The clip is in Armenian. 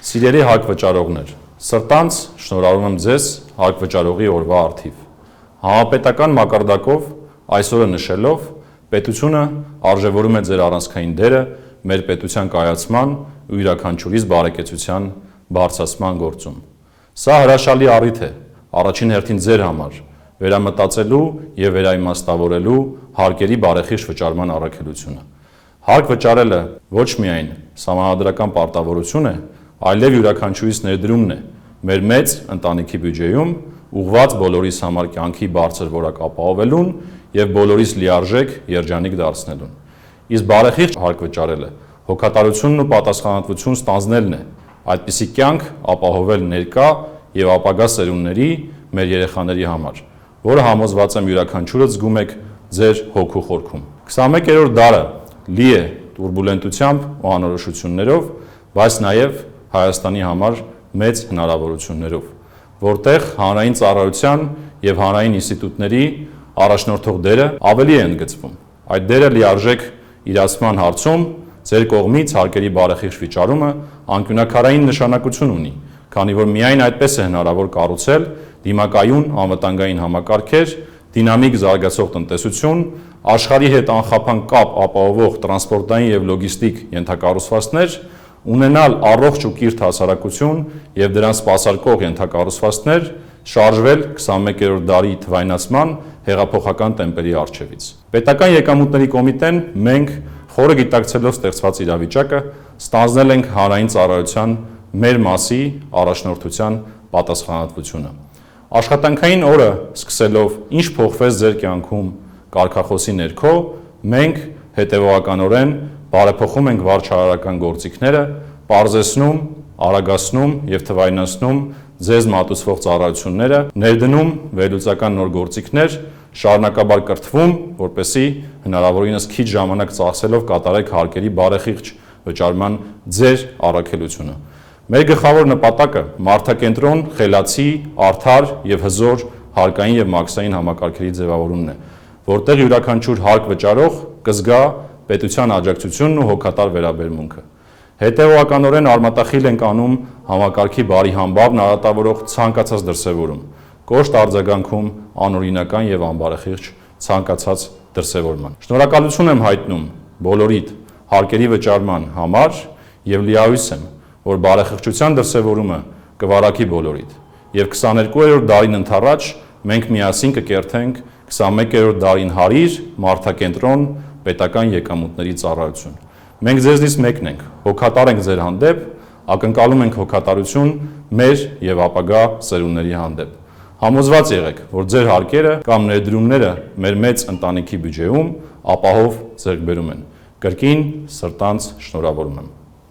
Սիրելի հարկվճարողներ, սրտանց շնորհավորում եմ ձեզ հարկվճարողի օրվա առթիվ։ Համապետական մակարդակով այսօրը նշելով պետությունը արժևորում է ձեր առանցքային դերը մեր պետության կայացման ու յուրաքանչյուրիս բարեկեցության բարձրացման գործում։ Սա հրաշալի առիթ է առաջին հերթին ձեր համար վերամտածելու եւ վերաիմաստավորելու հարկերի բարեխիղճ վճարման առաքելությունը։ Հարկ վճարելը ոչ միայն սահմանադրական պարտավորություն է, այլև յուրաքանչյուրիս ներդրումն է մեր մեծ ընտանիքի բյուջեում ուղղված բոլորիս համար կյանքի բարձր որակ ապահովելուն եւ բոլորիս լիարժեք երջանիկ դարձնելուն։ Իսկ բարեխիղճ հարկ վճարելը հոգատարությունն ու պատասխանատվություն ստանձնելն է, այդպիսի կյանք ապահովել ներկա եւ ապագա սերունդների մեր երեխաների համար, որը համոզված եմ յուրաքանչյուրը զգում եք ձեր հոգու խորքում։ 21-րդ դարը լի է տուրբուլենտությամբ ու անորոշություններով, բայց նաեւ Հայաստանի համար մեծ հնարավորություններով, որտեղ հանրային ծառայության եւ հանրային ինստիտուտների առաջնորդող դերը ավելի է ընդգծվում։ Այդ դերը լիարժեք իրացման հարցում ձեր կողմից հարկերի բարեխիղճ վճարումը անկյունաքարային նշանակություն ունի, քանի որ միայն այդպես է հնարավոր կառուցել դիմակայուն անվտանգային համակարգեր, դինամիկ զարգացող տնտեսություն, աշխարհի հետ անխափան կապ ապահովող տրանսպորտային եւ լոգիստիկ ենթակառուցվածքներ, ունենալ առողջ ու կիրթ հասարակություն եւ դրան սպասարկող ենթակառուցվածքներ, շարժվել 21-րդ դարի թվայնացման հեղափոխական տեմպերի առջևից։ Պետական եկամուտների կոմիտեն մենք խորը գիտակցելով ստեղծված իրավիճակը ստանձնել ենք հանրային ծառայության մեր մասի առաջնորդության պատասխանատվությունը։ Աշխատանքային օրը սկսելով ինչ փոխվեց ձեր կյանքում կարգախոսի ներքո, մենք հետևողականորեն բարեփոխում ենք վարչարարական գործիքները, պարզեցնում, արագացնում եւ թվայնացնում ձեզ մատուցվող ծառայությունները, ներդնում վերլուծական նոր գործիքներ, շարունակաբար կրթվում, որպեսզի հնարավորինս քիչ ժամանակ ծախսելով կատարեք հարկերի բարեխիղճ վճարման ձեր առաքելությունը։ Մեր գլխավոր նպատակը մարդակենտրոն, խելացի, արդար եւ հզոր հարկային եւ մաքսային համակարգերի ձևավորումն է, որտեղ յուրաքանչյուր հարկ վճարող կզգա պետության աջակցությունն ու հոգատար վերաբերմունքը։ Հետևողականորեն արմատախիլ ենք անում համակարգի բարի համբավն արատավորող ցանկացած դրսևորում, կոշտ արձագանքում անօրինական եւ անբարեխիղճ ցանկացած դրսևորման։ Շնորհակալություն եմ հայտնում բոլորիդ հարկերի վճարման համար եւ լիահույս եմ, որ բարեխիղճության դրսևորումը կվարակի բոլորիդ եւ 22-րդ դարին ընթառաջ մենք միասին կկերթենք 21-րդ դարին հարիր մարդակենտրոն պետական եկամուտների ծառայություն։ Մենք ձեզնից մեկն ենք, հոգատար ենք ձեր հանդեպ, ակնկալում ենք հոգատարություն մեր եւ ապագա սերունդների հանդեպ։ Համոզված եղեք, որ ձեր հարկերը կամ ներդրումները մեր մեծ ընտանիքի բյուջեում ապահով ձեռքբերում են։ Կրկին սրտանց շնորհավորում եմ։